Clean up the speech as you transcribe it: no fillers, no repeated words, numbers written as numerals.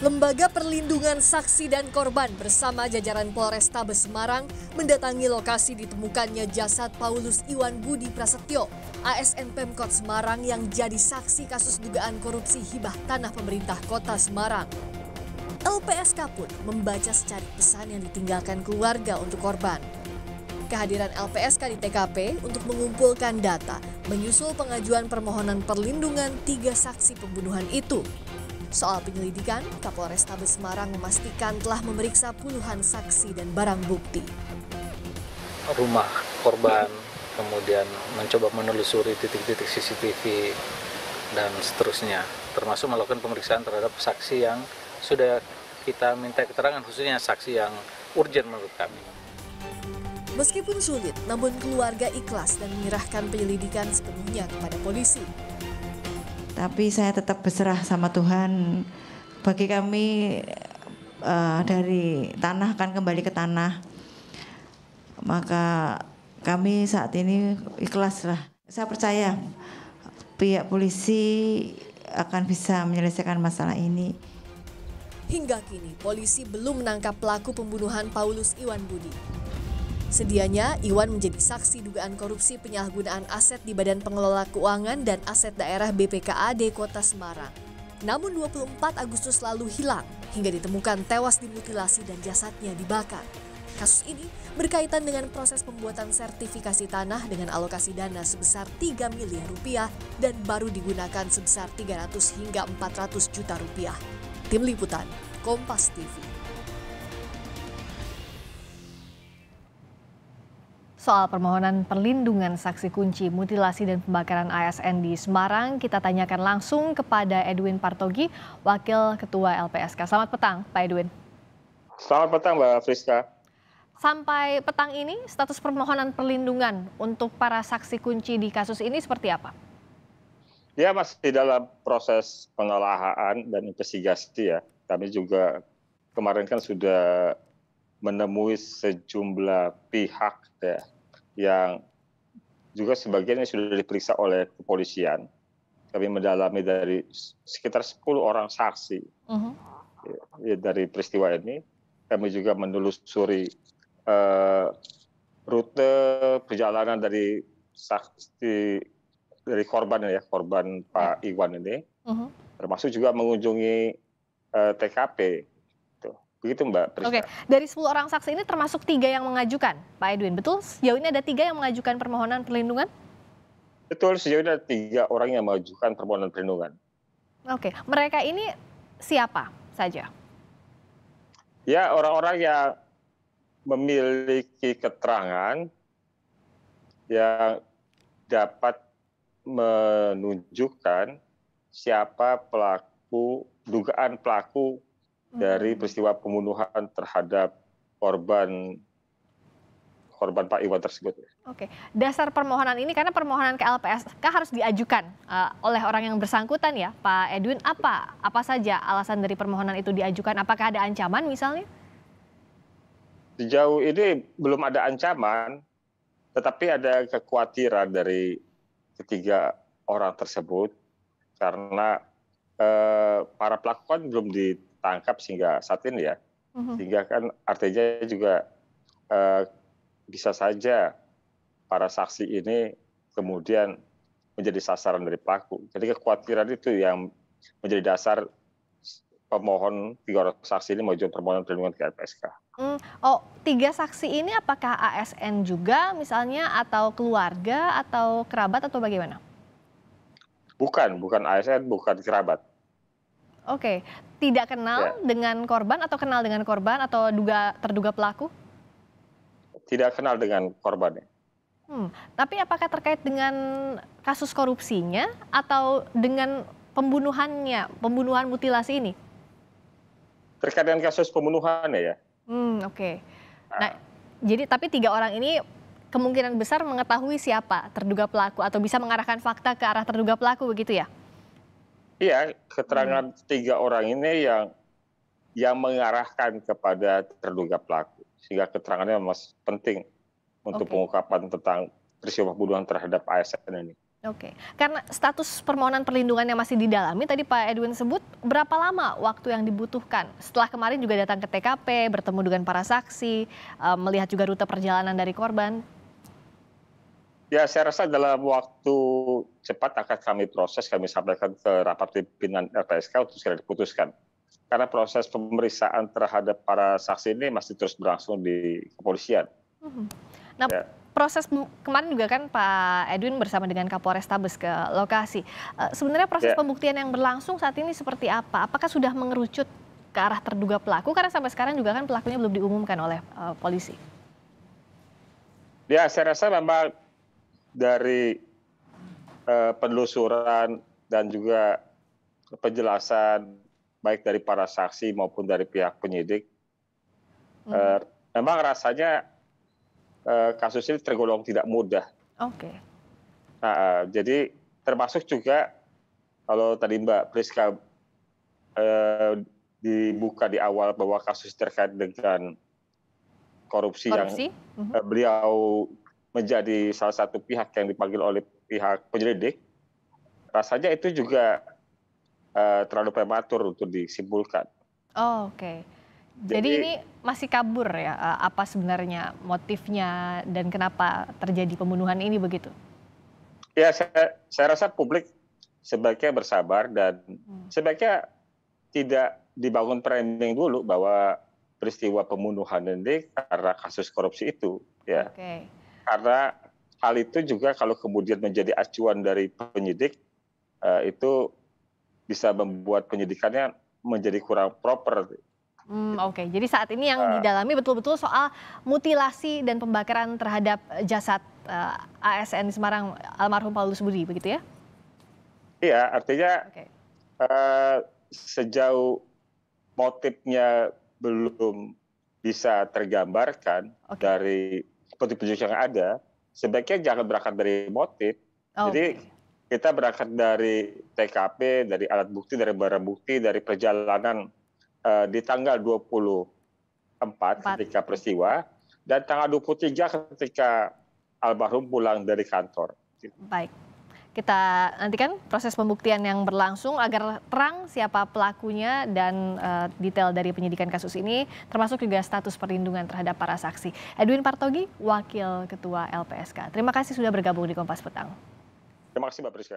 Lembaga Perlindungan Saksi dan Korban bersama jajaran Polrestabes Semarang mendatangi lokasi ditemukannya jasad Paulus Iwan Budi Prasetyo, ASN Pemkot Semarang yang jadi saksi kasus dugaan korupsi hibah tanah pemerintah Kota Semarang. LPSK pun membaca secari pesan yang ditinggalkan keluarga untuk korban. Kehadiran LPSK di TKP untuk mengumpulkan data menyusul pengajuan permohonan perlindungan 3 saksi pembunuhan itu. Soal penyelidikan, Kapolrestabes Semarang memastikan telah memeriksa puluhan saksi dan barang bukti. Rumah korban, kemudian mencoba menelusuri titik-titik CCTV, dan seterusnya. Termasuk melakukan pemeriksaan terhadap saksi yang sudah kita minta keterangan, khususnya saksi yang urgent menurut kami. Meskipun sulit, namun keluarga ikhlas dan menyerahkan penyelidikan sepenuhnya kepada polisi. Tapi saya tetap berserah sama Tuhan. Bagi kami dari tanah akan kembali ke tanah. Maka kami saat ini ikhlas lah. Saya percaya pihak polisi akan bisa menyelesaikan masalah ini. Hingga kini polisi belum menangkap pelaku pembunuhan Paulus Iwan Budi. Sedianya, Iwan menjadi saksi dugaan korupsi penyalahgunaan aset di Badan Pengelola Keuangan dan Aset Daerah BPKAD Kota Semarang. Namun 24 Agustus lalu hilang hingga ditemukan tewas dimutilasi dan jasadnya dibakar. Kasus ini berkaitan dengan proses pembuatan sertifikasi tanah dengan alokasi dana sebesar 3 miliar rupiah dan baru digunakan sebesar 300 hingga 400 juta rupiah. Tim Liputan, Kompas TV. Soal permohonan perlindungan saksi kunci mutilasi dan pembakaran ASN di Semarang, kita tanyakan langsung kepada Edwin Partogi, Wakil Ketua LPSK. Selamat petang, Pak Edwin. Selamat petang, Mbak Friska. Sampai petang ini, status permohonan perlindungan untuk para saksi kunci di kasus ini seperti apa? Ya, masih dalam proses pengolahan dan investigasi ya. Kami juga kemarin kan sudah menemui sejumlah pihak ya, yang juga sebagiannya sudah diperiksa oleh kepolisian. Kami mendalami dari sekitar 10 orang saksi ya, dari peristiwa ini. Kami juga menelusuri rute perjalanan dari saksi dari korban ya, korban Pak Iwan ini, termasuk juga mengunjungi TKP. Begitu Mbak Priska. Oke, dari 10 orang saksi ini termasuk 3 yang mengajukan, Pak Edwin. Betul? Sejauh ini ada 3 yang mengajukan permohonan perlindungan? Betul, sejauh ini ada 3 orang yang mengajukan permohonan perlindungan. Oke, mereka ini siapa saja? Ya, orang-orang yang memiliki keterangan yang dapat menunjukkan siapa pelaku, dugaan pelaku dari peristiwa pembunuhan terhadap korban Pak Iwan tersebut. Oke, dasar permohonan ini karena permohonan ke LPSK harus diajukan oleh orang yang bersangkutan ya, Pak Edwin. Apa saja alasan dari permohonan itu diajukan? Apakah ada ancaman misalnya? Sejauh ini belum ada ancaman, tetapi ada kekhawatiran dari ketiga orang tersebut karena para pelaku kan belum ditangkap sehingga saat ini ya, sehingga kan artinya juga bisa saja para saksi ini kemudian menjadi sasaran dari pelaku. Jadi kekhawatiran itu yang menjadi dasar pemohon 3 orang saksi ini mengajukan permohonan perlindungan ke LPSK. 3 saksi ini apakah ASN juga misalnya atau keluarga atau kerabat atau bagaimana? Bukan ASN, bukan kerabat. Oke, tidak kenal dengan korban atau kenal dengan korban atau terduga pelaku? Tidak kenal dengan korbannya. Tapi apakah terkait dengan kasus korupsinya atau dengan pembunuhan mutilasi ini? Terkait dengan kasus pembunuhannya ya. Oke. Nah, jadi tapi 3 orang ini kemungkinan besar mengetahui siapa terduga pelaku atau bisa mengarahkan fakta ke arah terduga pelaku begitu ya? Iya, keterangan 3 orang ini yang mengarahkan kepada terduga pelaku. Sehingga keterangannya masih penting untuk pengungkapan tentang peristiwa pembunuhan terhadap ASN ini. Oke, karena status permohonan perlindungan yang masih didalami, tadi Pak Edwin sebut berapa lama waktu yang dibutuhkan? Setelah kemarin juga datang ke TKP, bertemu dengan para saksi, melihat juga rute perjalanan dari korban. Ya, saya rasa dalam waktu cepat akan kami proses, kami sampaikan ke rapat pimpinan LPSK untuk segera diputuskan. Karena proses pemeriksaan terhadap para saksi ini masih terus berlangsung di kepolisian. Nah, Ya. proses kemarin juga kan Pak Edwin bersama dengan Kapolres Tabes ke lokasi. Sebenarnya proses pembuktian yang berlangsung saat ini seperti apa? Apakah sudah mengerucut ke arah terduga pelaku? Karena sampai sekarang juga kan pelakunya belum diumumkan oleh polisi. Ya, saya rasa memang dari penelusuran dan juga penjelasan baik dari para saksi maupun dari pihak penyidik, memang rasanya kasus ini tergolong tidak mudah. Oke. Nah, jadi termasuk juga kalau tadi Mbak Priska dibuka di awal bahwa kasus terkait dengan korupsi. Yang beliau menjadi salah satu pihak yang dipanggil oleh pihak penyelidik, rasanya itu juga terlalu prematur untuk disimpulkan. Oh, oke. Jadi ini masih kabur ya, apa sebenarnya motifnya dan kenapa terjadi pembunuhan ini begitu? Ya, saya rasa publik sebaiknya bersabar dan sebaiknya tidak dibangun framing dulu bahwa peristiwa pembunuhan ini karena kasus korupsi itu. Ya. Oke. Karena hal itu juga kalau kemudian menjadi acuan dari penyidik, itu bisa membuat penyidikannya menjadi kurang proper. Oke, jadi saat ini yang didalami betul-betul soal mutilasi dan pembakaran terhadap jasad ASN di Semarang almarhum Paulus Budi, begitu ya? Iya, artinya sejauh motifnya belum bisa tergambarkan dari petunjuk yang ada, sebaiknya jangan berangkat dari motif. Jadi kita berangkat dari TKP, dari alat bukti, dari barang bukti, dari perjalanan di tanggal 24 ketika peristiwa dan tanggal 23 ketika almarhum pulang dari kantor. Baik, kita nantikan proses pembuktian yang berlangsung agar terang siapa pelakunya dan detail dari penyidikan kasus ini, termasuk juga status perlindungan terhadap para saksi. Edwin Partogi, Wakil Ketua LPSK. Terima kasih sudah bergabung di Kompas Petang. Terima kasih Mbak Priska.